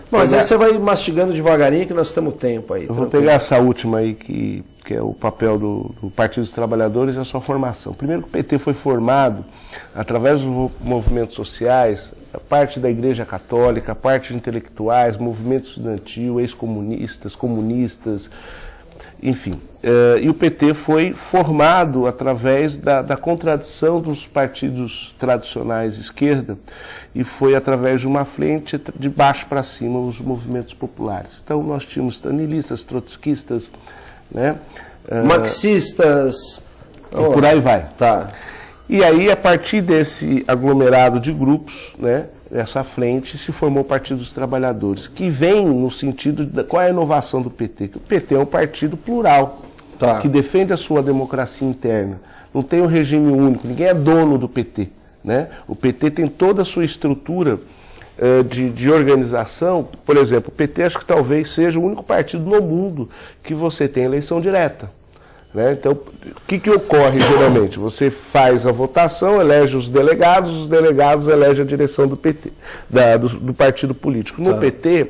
Mas aí você vai mastigando devagarinho que nós temos tempo aí. Eu vou pegar essa última aí, que é o papel do Partido dos Trabalhadores e a sua formação. Primeiro que o PT foi formado através dos movimentos sociais, a parte da Igreja Católica, a parte de intelectuais, movimento estudantil, ex-comunistas, comunistas, enfim. E o PT foi formado através da contradição dos partidos tradicionais de esquerda e foi através de uma frente de baixo para cima os movimentos populares. Então nós tínhamos stalinistas, trotskistas, né? Marxistas, e por aí vai. Tá. E aí, a partir desse aglomerado de grupos, né, essa frente, se formou o Partido dos Trabalhadores, que vem no sentido de qual é a inovação do PT? Que o PT é um partido plural, que defende a sua democracia interna. Não tem um regime único, ninguém é dono do PT. Né? O PT tem toda a sua estrutura de organização. Por exemplo, o PT acho que talvez seja o único partido no mundo que você tem eleição direta. Né? Então, o que ocorre geralmente? Você faz a votação, elege os delegados elegem a direção do PT, do partido político. No PT,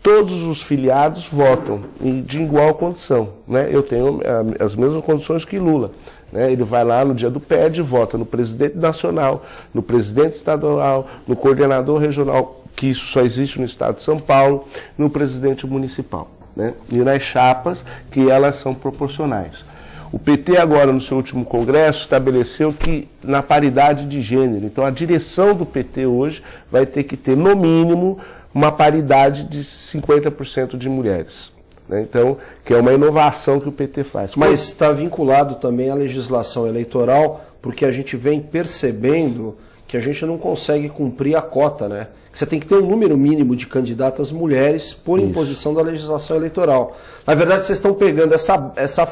todos os filiados votam de igual condição. Né? Eu tenho as mesmas condições que Lula. né? Ele vai lá no dia do PED e vota no presidente nacional, no presidente estadual, no coordenador regional, que isso só existe no estado de São Paulo, no presidente municipal, né? E nas chapas, que elas são proporcionais. O PT agora, no seu último congresso, estabeleceu que na paridade de gênero. Então, a direção do PT hoje vai ter que ter, no mínimo, uma paridade de 50% de mulheres, né? Então, que é uma inovação que o PT faz. Mas está vinculado também à legislação eleitoral, porque a gente vem percebendo que a gente não consegue cumprir a cota, né? Você tem que ter um número mínimo de candidatas mulheres por imposição da legislação eleitoral. Na verdade, vocês estão pegando essa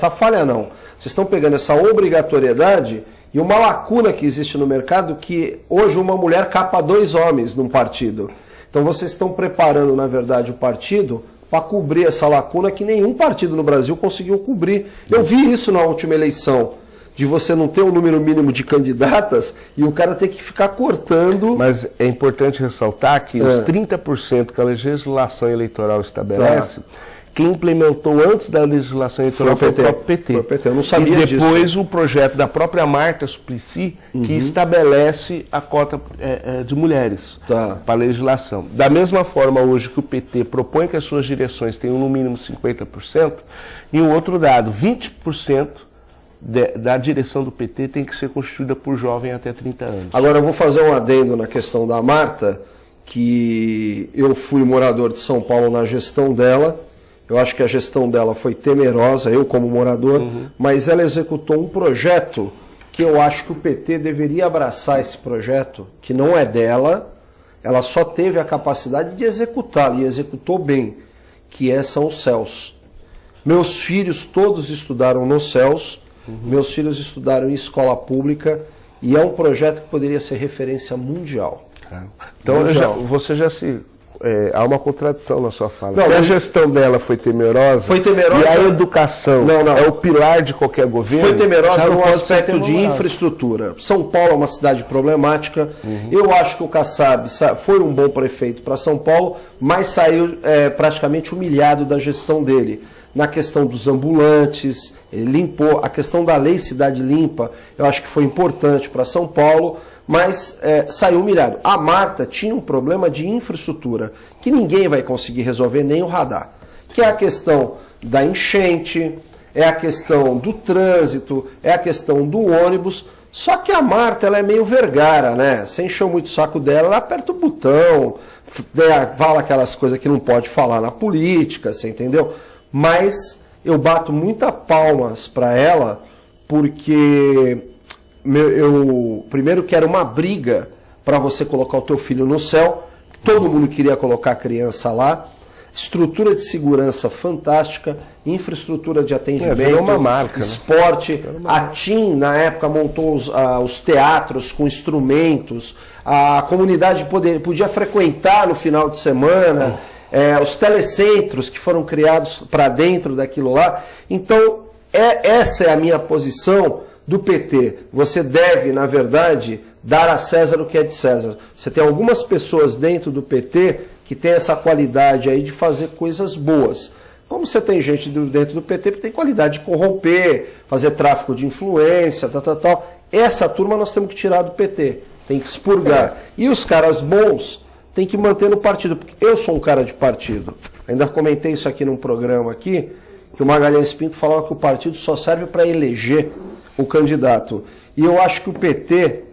falha não. Vocês estão pegando essa obrigatoriedade e uma lacuna que existe no mercado, que hoje uma mulher capa 2 homens num partido. Então vocês estão preparando, na verdade, o partido para cobrir essa lacuna que nenhum partido no Brasil conseguiu cobrir. Eu vi isso na última eleição, de você não ter um número mínimo de candidatas e o cara ter que ficar cortando. Mas é importante ressaltar que os 30% que a legislação eleitoral estabelece, quem implementou antes da legislação eleitoral foi o próprio PT. Foi o PT. Eu não sabia disso. E depois o projeto da própria Marta Suplicy, que estabelece a cota de mulheres para a legislação. Da mesma forma hoje que o PT propõe que as suas direções tenham no mínimo 50%, e um outro dado, 20% da direção do PT tem que ser constituída por jovem até 30 anos. Agora eu vou fazer um adendo na questão da Marta, que eu fui morador de São Paulo na gestão dela. Eu acho que a gestão dela foi temerosa, eu como morador, mas ela executou um projeto que eu acho que o PT deveria abraçar esse projeto, que não é dela, ela só teve a capacidade de executá-lo, e executou bem, que são os CELS. Meus filhos todos estudaram nos CELS, meus filhos estudaram em escola pública, e é um projeto que poderia ser referência mundial. Então você já se... há uma contradição na sua fala. Se a gestão dela foi temerosa, e a educação é o pilar de qualquer governo... Foi temerosa no aspecto de infraestrutura. São Paulo é uma cidade problemática. Eu acho que o Kassab foi um bom prefeito para São Paulo, mas saiu praticamente humilhado da gestão dele. Na questão dos ambulantes, ele limpou. A questão da lei Cidade Limpa, eu acho que foi importante para São Paulo, mas saiu humilhado. A Marta tinha um problema de infraestrutura, que ninguém vai conseguir resolver, nem o radar. Que é a questão da enchente, é a questão do trânsito, é a questão do ônibus. Só que a Marta, ela é meio vergara, né? Você encheu muito o saco dela, ela aperta o botão, fala aquelas coisas que não pode falar na política, você entendeu? Mas eu bato muita palmas para ela, porque eu primeiro quero uma briga para você colocar o teu filho no céu. Todo mundo queria colocar a criança lá. Estrutura de segurança fantástica, infraestrutura de atendimento, uma marca, esporte. Né? A TIM, na época, montou os teatros com instrumentos. A comunidade podia frequentar no final de semana. Os telecentros que foram criados para dentro daquilo lá. Então, essa é a minha posição do PT. Você deve, na verdade, dar a César o que é de César. Você tem algumas pessoas dentro do PT que tem essa qualidade aí de fazer coisas boas. Como você tem gente dentro do PT que tem qualidade de corromper, fazer tráfico de influência, tal. Essa turma nós temos que tirar do PT. Tem que expurgar. E os caras bons tem que manter no partido, porque eu sou um cara de partido. Ainda comentei isso aqui num programa aqui, que o Magalhães Pinto falava que o partido só serve para eleger o candidato. E eu acho que o PT,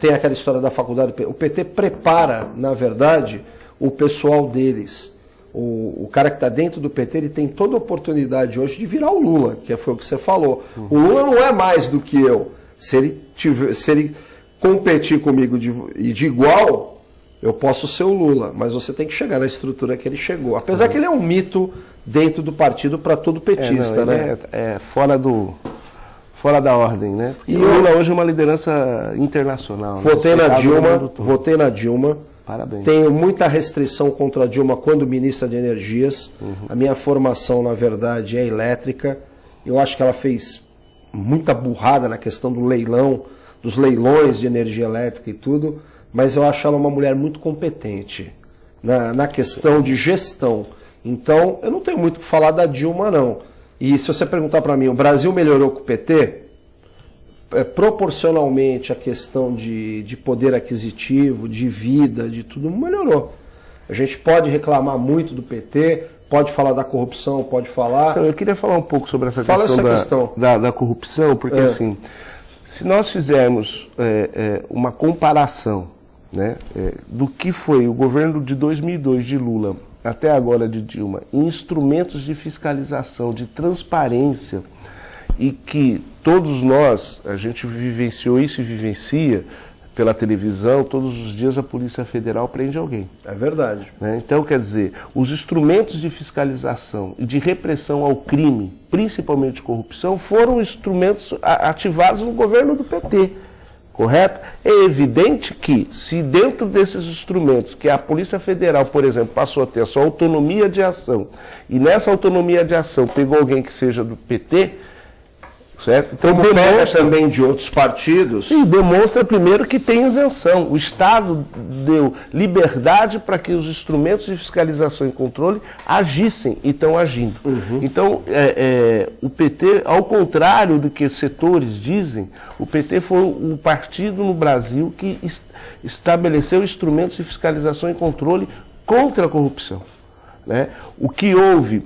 tem aquela história da faculdade, o PT prepara, na verdade, o pessoal deles. O cara que está dentro do PT, ele tem toda a oportunidade hoje de virar o Lula, que foi o que você falou. O Lula não é mais do que eu. Se ele competir comigo de igual, eu posso ser o Lula, mas você tem que chegar na estrutura que ele chegou. Apesar que ele é um mito dentro do partido para todo petista, né? Fora da ordem, né? E o Lula hoje é uma liderança internacional. Votei na Dilma. Parabéns. Tenho muita restrição contra a Dilma quando ministra de Energias. A minha formação, na verdade, é elétrica. Eu acho que ela fez muita burrada na questão do leilão, dos leilões de energia elétrica e tudo. Mas eu acho ela uma mulher muito competente na questão de gestão. Então, eu não tenho muito o que falar da Dilma, não. E se você perguntar para mim, o Brasil melhorou com o PT? Proporcionalmente a questão de poder aquisitivo, de vida, de tudo, melhorou. A gente pode reclamar muito do PT, pode falar da corrupção, pode falar... Então, eu queria falar um pouco sobre essa questão da corrupção, porque assim, se nós fizermos uma comparação, né, do que foi o governo de 2002 de Lula até agora de Dilma, em instrumentos de fiscalização, de transparência, e que todos nós, a gente vivenciou isso e vivencia pela televisão, todos os dias a Polícia Federal prende alguém. É verdade. Né? Então, quer dizer, os instrumentos de fiscalização e de repressão ao crime, principalmente corrupção, foram instrumentos ativados no governo do PT. Correto? É evidente que, se dentro desses instrumentos, que a Polícia Federal, por exemplo, passou a ter a sua autonomia de ação, e nessa autonomia de ação pegou alguém que seja do PT, certo? Então, como demonstra também de outros partidos. Sim, demonstra primeiro que tem isenção. O Estado deu liberdade para que os instrumentos de fiscalização e controle agissem e estão agindo. Então, o PT, ao contrário do que setores dizem, o PT foi um partido no Brasil que estabeleceu instrumentos de fiscalização e controle contra a corrupção. Né? O que houve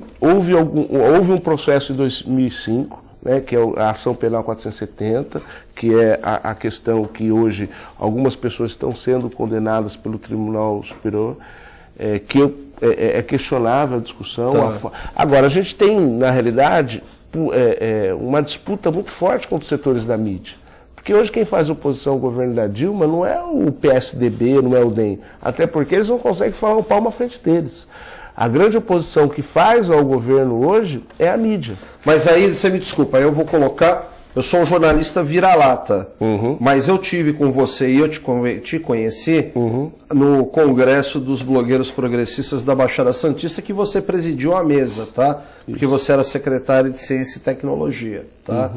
um processo em 2005, né, que é a ação penal 470, que é a questão que hoje algumas pessoas estão sendo condenadas pelo Tribunal Superior, que é questionável a discussão. Tá. Agora, a gente tem, na realidade, uma disputa muito forte com os setores da mídia. Porque hoje quem faz oposição ao governo da Dilma não é o PSDB, não é o DEM, até porque eles não conseguem falar um palmo à frente deles. A grande oposição que faz ao governo hoje é a mídia. Mas aí, você me desculpa, eu vou colocar, eu sou um jornalista vira-lata, mas eu tive com você e eu te conheci no Congresso dos Blogueiros Progressistas da Baixada Santista, que você presidiu a mesa, tá? Porque você era secretário de Ciência e Tecnologia, tá?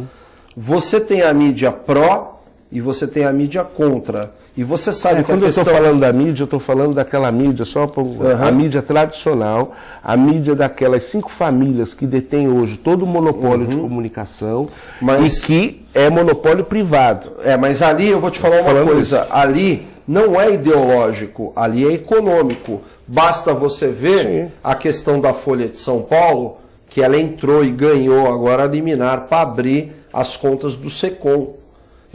Você tem a mídia pró e você tem a mídia contra. E você sabe que quando eu estou falando da mídia, eu estou falando daquela mídia, a mídia tradicional, a mídia daquelas 5 famílias que detêm hoje todo o monopólio de comunicação, e que é monopólio privado. Mas ali eu vou te falar uma coisa, ali não é ideológico, ali é econômico. Basta você ver a questão da Folha de São Paulo, que ela entrou e ganhou agora a liminar para abrir as contas do SECOM.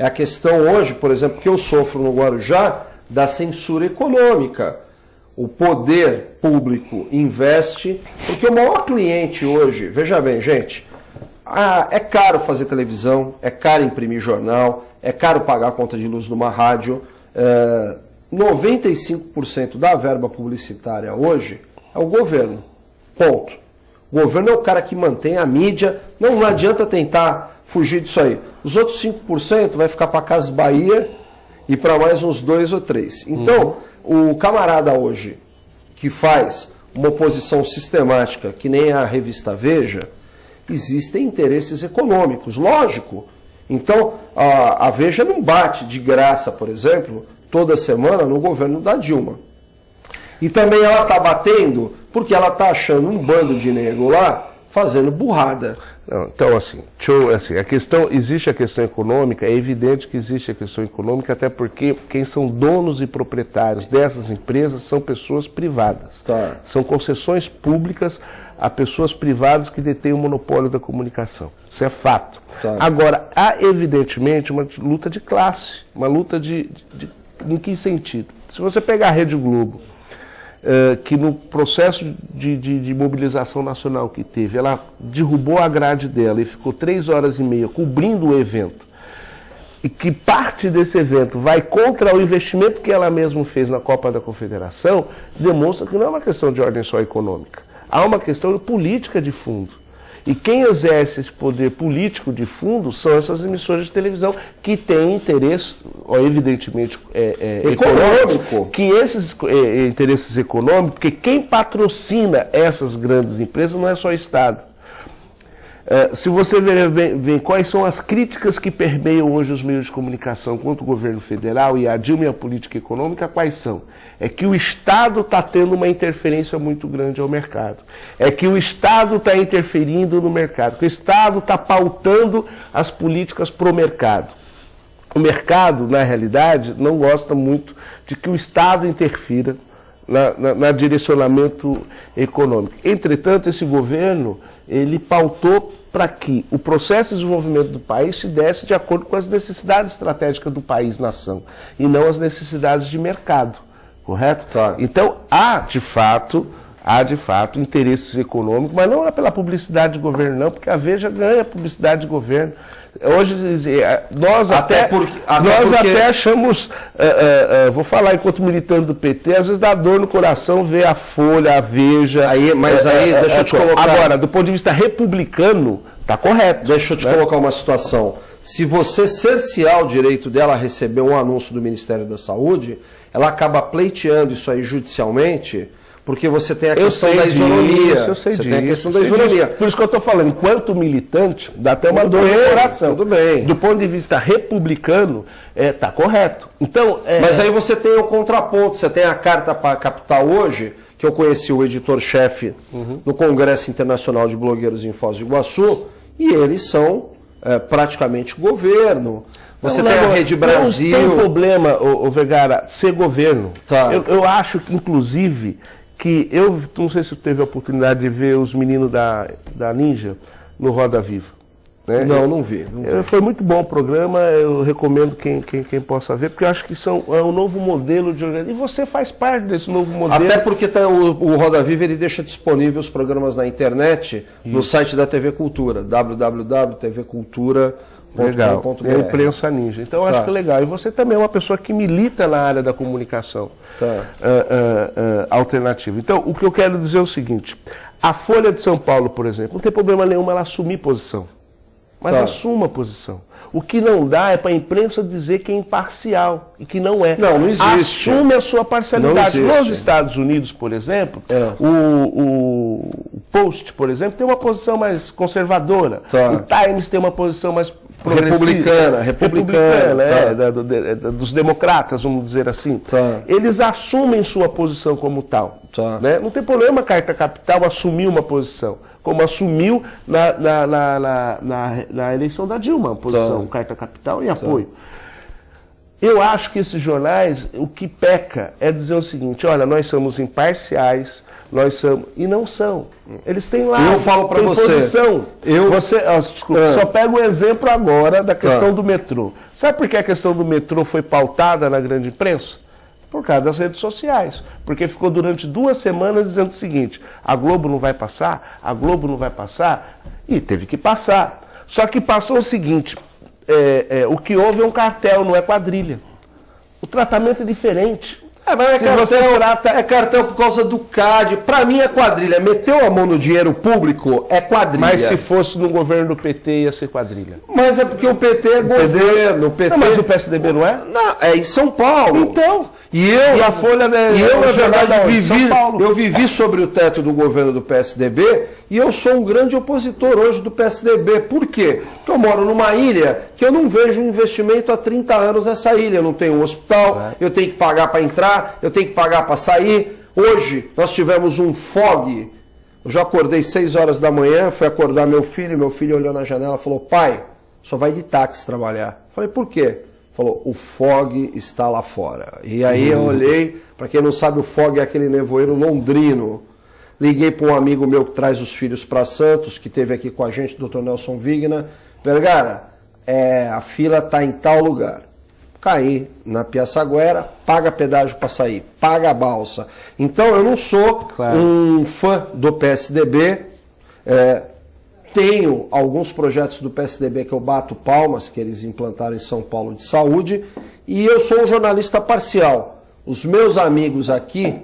É a questão hoje, por exemplo, que eu sofro no Guarujá, da censura econômica. O poder público investe, porque o maior cliente hoje, veja bem, gente, é caro fazer televisão, é caro imprimir jornal, é caro pagar a conta de luz numa rádio. 95% da verba publicitária hoje é o governo. Ponto. O governo é o cara que mantém a mídia, não adianta tentar fugir disso aí. Os outros 5% vai ficar para Casas Bahia e para mais uns 2 ou 3. Então, o camarada hoje que faz uma oposição sistemática, que nem a revista Veja, existem interesses econômicos, lógico. Então, a Veja não bate de graça, por exemplo, toda semana no governo da Dilma. E também ela está batendo porque ela está achando um bando de nego lá fazendo burrada. Não, então, assim, existe a questão econômica, é evidente que existe a questão econômica, até porque quem são donos e proprietários dessas empresas são pessoas privadas. Tá. São concessões públicas a pessoas privadas que detêm o monopólio da comunicação. Isso é fato. Tá. Agora, há evidentemente uma luta de classe, uma luta em que sentido? Se você pegar a Rede Globo, que no processo de mobilização nacional que teve, ela derrubou a grade dela e ficou 3 horas e meia cobrindo o evento, e que parte desse evento vai contra o investimento que ela mesma fez na Copa da Confederação, demonstra que não é uma questão de ordem só econômica, há uma questão de política de fundo. E quem exerce esse poder político de fundo são essas emissoras de televisão que têm interesse, evidentemente, econômico, que esses interesses econômicos, porque quem patrocina essas grandes empresas não é só o Estado. Se você ver quais são as críticas que permeiam hoje os meios de comunicação contra o governo federal e a Dilma e a política econômica, quais são? É que o Estado está tendo uma interferência muito grande ao mercado. É que o Estado está interferindo no mercado. Que o Estado está pautando as políticas pro mercado. O mercado, na realidade, não gosta muito de que o Estado interfira na direcionamento econômico. Entretanto, esse governo, ele pautou para que o processo de desenvolvimento do país se desse de acordo com as necessidades estratégicas do país, nação, e não as necessidades de mercado, correto? Tá. Então, há de fato interesses econômicos, mas não é pela publicidade de governo, não, porque a Veja ganha publicidade de governo. Hoje, nós até achamos, vou falar enquanto militante do PT, às vezes dá dor no coração ver a Folha, a Veja. Deixa eu te colocar. Agora, do ponto de vista republicano, está correto. Deixa eu te colocar uma situação. Se você cercear o direito dela a receber um anúncio do Ministério da Saúde, ela acaba pleiteando isso aí judicialmente. Porque você tem a questão da isonomia. Você tem a questão da isonomia. Por isso que eu estou falando, enquanto militante, dá até uma dor no coração. Tudo bem. Do ponto de vista republicano, está correto. Então, mas aí você tem o contraponto. Você tem a Carta para a Capital hoje, que eu conheci o editor-chefe no Congresso Internacional de Blogueiros em Foz do Iguaçu, e eles são praticamente governo. Você tem a Rede Brasil. Não tem problema, Vergara, ser governo. Tá. Eu acho que, inclusive, que eu não sei se você teve a oportunidade de ver os meninos da Ninja no Roda Viva. Né? Não vi. Foi muito bom o programa, eu recomendo quem possa ver, porque eu acho que é um novo modelo de organização. E você faz parte desse novo modelo. Até porque o Roda Viva ele deixa disponível os programas na internet, no site da TV Cultura, www.tvcultura.com.br. Legal, é a imprensa ninja. Então eu acho que é legal. E você também é uma pessoa que milita na área da comunicação alternativa. Então, o que eu quero dizer é o seguinte: a Folha de São Paulo, por exemplo, não tem problema nenhum ela assumir posição. Mas assuma a posição. O que não dá é para a imprensa dizer que é imparcial, e que não é. Não existe. Assume a sua parcialidade. Nos Estados Unidos, por exemplo, o Post, por exemplo, tem uma posição mais conservadora. O Times tem uma posição mais republicana, dos democratas, vamos dizer assim. Eles assumem sua posição como tal. Né? Não tem problema a Carta Capital assumir uma posição, como assumiu na eleição da Dilma, a posição, Carta Capital e apoio. Eu acho que esses jornais, o que peca é dizer o seguinte: olha, nós somos imparciais, nós somos... E não são. Eles têm lá. Eu falo para você. Posição. Só pego o exemplo agora da questão do metrô. Sabe por que a questão do metrô foi pautada na grande imprensa? Por causa das redes sociais. Porque ficou durante 2 semanas dizendo o seguinte: a Globo não vai passar, a Globo não vai passar, e teve que passar. Só que passou o seguinte: o que houve é um cartel, não é quadrilha. O tratamento é diferente. Mas é cartel por causa do CAD. Para mim é quadrilha. Meteu a mão no dinheiro público, é quadrilha. Mas se fosse no governo do PT, ia ser quadrilha. Mas é porque o PT é governo. Não, mas o PSDB não é? Não, é em São Paulo. Então. E a Folha na verdade, eu vivi sobre o teto do governo do PSDB e eu sou um grande opositor hoje do PSDB. Por quê? Porque eu moro numa ilha que eu não vejo um investimento há 30 anos nessa ilha. Eu não tenho um hospital, eu tenho que pagar para entrar, eu tenho que pagar para sair. Hoje nós tivemos um fog. Eu já acordei 6 horas da manhã, fui acordar meu filho olhou na janela e falou: pai, só vai de táxi trabalhar. Eu falei: por quê? Falou: o fog está lá fora. E aí eu olhei, para quem não sabe, o fog é aquele nevoeiro londrino. Liguei para um amigo meu que traz os filhos para Santos, que esteve aqui com a gente, Dr. Nelson Vigna. Vergara, a fila está em tal lugar. Caí na Piaçaguera, paga pedágio para sair, paga a balsa. Então eu não sou um fã do PSDB. Tenho alguns projetos do PSDB que eu bato palmas, que eles implantaram em São Paulo de saúde, e eu sou um jornalista parcial. Os meus amigos aqui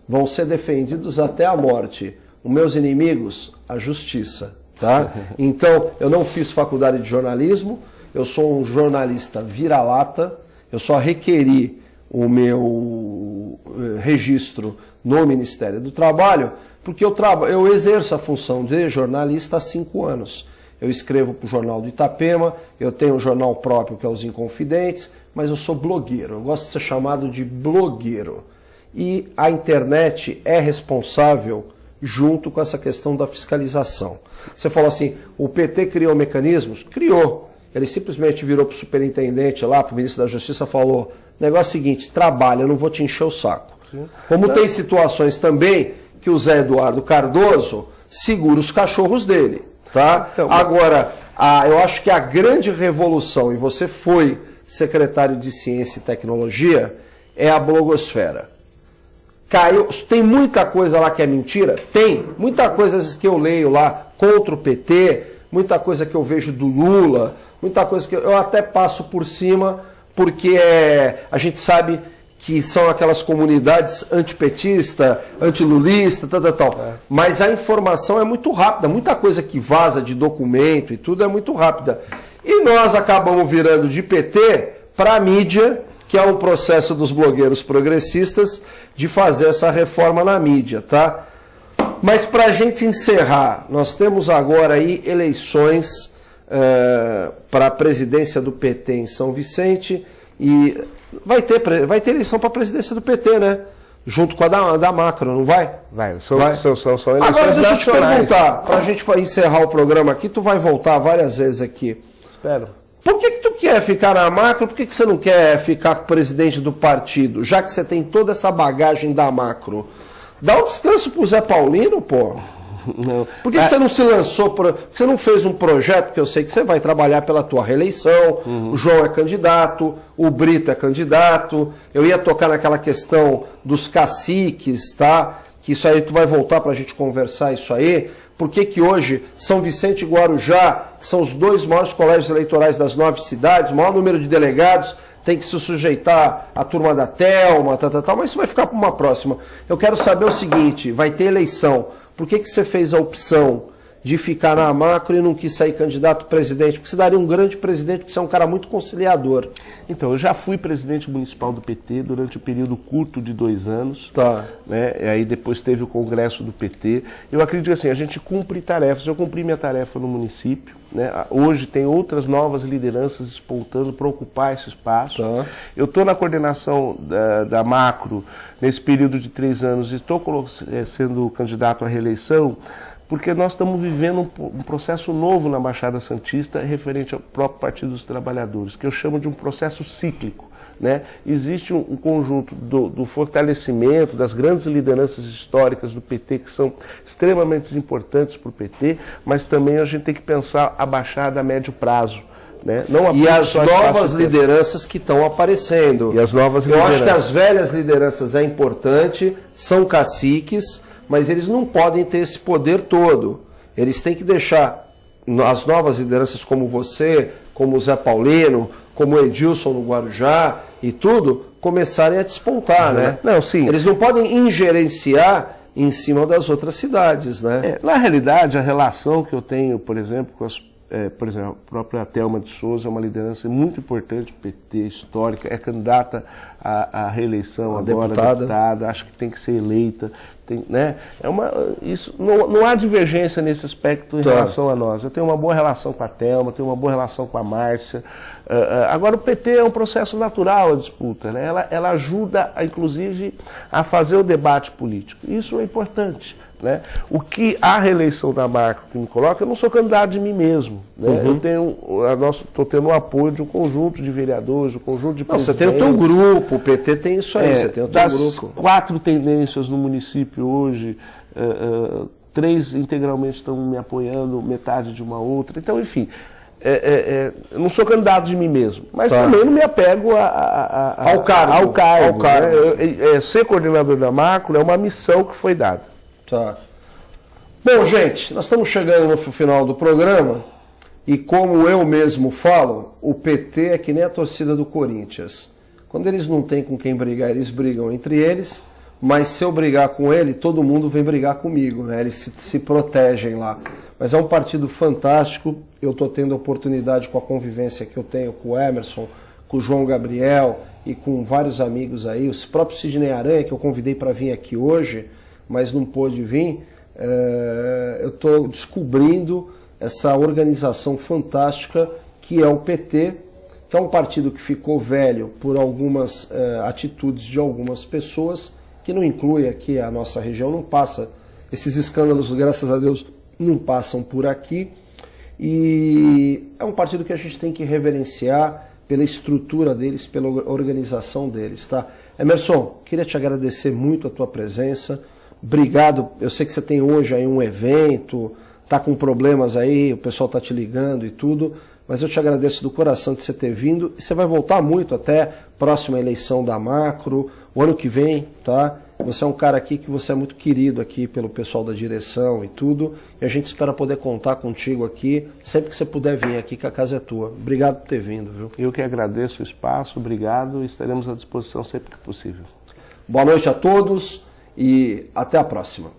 vão ser defendidos até a morte. Os meus inimigos, a justiça. Tá? Então, eu não fiz faculdade de jornalismo, eu sou um jornalista vira-lata, eu só requeri o meu registro no Ministério do Trabalho, porque eu exerço a função de jornalista há 5 anos. eu escrevo para o Jornal do Itapema, eu tenho um jornal próprio que é os Inconfidentes, mas eu sou blogueiro, eu gosto de ser chamado de blogueiro. E a internet é responsável junto com essa questão da fiscalização. Você falou assim, o PT criou mecanismos? Criou. Ele simplesmente virou para o superintendente lá, para o ministro da Justiça, falou, negócio seguinte, trabalha, eu não vou te encher o saco. Sim. Como tem situações também que o Zé Eduardo Cardoso segura os cachorros dele. Tá? Então, agora, eu acho que a grande revolução, e você foi secretário de Ciência e Tecnologia, é a blogosfera. Caiu, tem muita coisa lá que é mentira? Tem. Muita coisa que eu leio lá contra o PT, muita coisa que eu vejo do Lula, muita coisa que eu até passo por cima, porque a gente sabe que são aquelas comunidades antipetista, antilulista, tal. Mas a informação é muito rápida, muita coisa que vaza de documento e tudo é muito rápida. E nós acabamos virando de PT para a mídia, que é um processo dos blogueiros progressistas de fazer essa reforma na mídia, tá? Mas para a gente encerrar, nós temos agora aí eleições para a presidência do PT em São Vicente e vai ter eleição para a presidência do PT, né? Junto com a da Macro, não vai? Vai. São eleições agora deixa eu te nacionais. perguntar, para a gente encerrar o programa aqui, tu vai voltar várias vezes aqui. Espero. Por que tu quer ficar na Macro? Por que você não quer ficar com o presidente do partido? Já que você tem toda essa bagagem da Macro. Dá um descanso pro Zé Paulino, pô. Não. Por que você não se lançou, você não fez um projeto, que eu sei que você vai trabalhar pela tua reeleição, o João é candidato, o Brito é candidato, eu ia tocar naquela questão dos caciques, tá? Que isso aí tu vai voltar pra gente conversar isso aí. Por que hoje São Vicente e Guarujá, que são os dois maiores colégios eleitorais das 9 cidades, o maior número de delegados, tem que se sujeitar à turma da Thelma, mas isso vai ficar para uma próxima. Eu quero saber o seguinte, vai ter eleição, por que você fez a opção de ficar na Macro e não quis sair candidato a presidente? Porque você daria um grande presidente, porque você é um cara muito conciliador. Então, eu já fui presidente municipal do PT durante um período curto de 2 anos. Tá. Né? E aí depois teve o congresso do PT. Eu acredito que assim, a gente cumpre tarefas. Eu cumpri minha tarefa no município. Né? Hoje tem outras novas lideranças despontando para ocupar esse espaço. Tá. Eu estou na coordenação da Macro nesse período de 3 anos e estou sendo candidato à reeleição porque nós estamos vivendo um processo novo na Baixada Santista referente ao próprio Partido dos Trabalhadores, que eu chamo de um processo cíclico. Né? Existe um conjunto do fortalecimento das grandes lideranças históricas do PT, que são extremamente importantes para o PT, mas também a gente tem que pensar a Baixada a médio prazo. Né? Não e as novas lideranças que estão aparecendo. E as novas Eu acho que as velhas lideranças é importante, são caciques, mas eles não podem ter esse poder todo. Eles têm que deixar as novas lideranças como você, como o Zé Paulino, como o Edilson no Guarujá e tudo, começarem a despontar, né? Não, sim. Eles não podem ingerenciar em cima das outras cidades, né? Na realidade, a relação que eu tenho, por exemplo, com por exemplo, a própria Thelma de Souza é uma liderança muito importante, PT, histórica, é candidata à reeleição agora, deputada, acho que tem que ser eleita. Né? Isso, não há divergência nesse aspecto em relação a nós. Eu tenho uma boa relação com a Thelma, tenho uma boa relação com a Márcia. Agora, o PT é um processo natural, a disputa. Né? Ela ajuda, inclusive, a fazer o debate político. Isso é importante. Né? O que a reeleição da Macro que me coloca, eu não sou candidato de mim mesmo. Né? Eu estou tendo o apoio de um conjunto de vereadores, um conjunto de presidentes. Você tem o teu grupo, o PT tem isso aí, você tem o teu das grupo. 4 tendências no município hoje, 3 integralmente estão me apoiando, metade de uma outra. Então, enfim, eu não sou candidato de mim mesmo, mas também não me apego ao cargo. Né? Ser coordenador da Macro é uma missão que foi dada. Tá. Bom, gente, nós estamos chegando no final do programa e como eu mesmo falo, o PT é que nem a torcida do Corinthians. Quando eles não têm com quem brigar, eles brigam entre eles, mas se eu brigar com ele, todo mundo vem brigar comigo, né? Eles se protegem lá. Mas é um partido fantástico, eu estou tendo a oportunidade com a convivência que eu tenho com o Emerson, com o João Gabriel e com vários amigos aí, os próprios Sidney Aranha, que eu convidei para vir aqui hoje, mas não pôde vir, eu estou descobrindo essa organização fantástica que é o PT, que é um partido que ficou velho por algumas atitudes de algumas pessoas, que não inclui aqui a nossa região, não passa, esses escândalos, graças a Deus, não passam por aqui, e é um partido que a gente tem que reverenciar pela estrutura deles, pela organização deles, tá? Emerson, queria te agradecer muito a tua presença, obrigado, eu sei que você tem hoje aí um evento, tá com problemas aí, o pessoal tá te ligando e tudo, mas eu te agradeço do coração de você ter vindo, e você vai voltar muito até próxima eleição da Macro, o ano que vem, tá? Você é um cara aqui que você é muito querido aqui pelo pessoal da direção e tudo, e a gente espera poder contar contigo aqui, sempre que você puder vir aqui, que a casa é tua. Obrigado por ter vindo, viu? Eu que agradeço o espaço, obrigado, e estaremos à disposição sempre que possível. Boa noite a todos e até a próxima.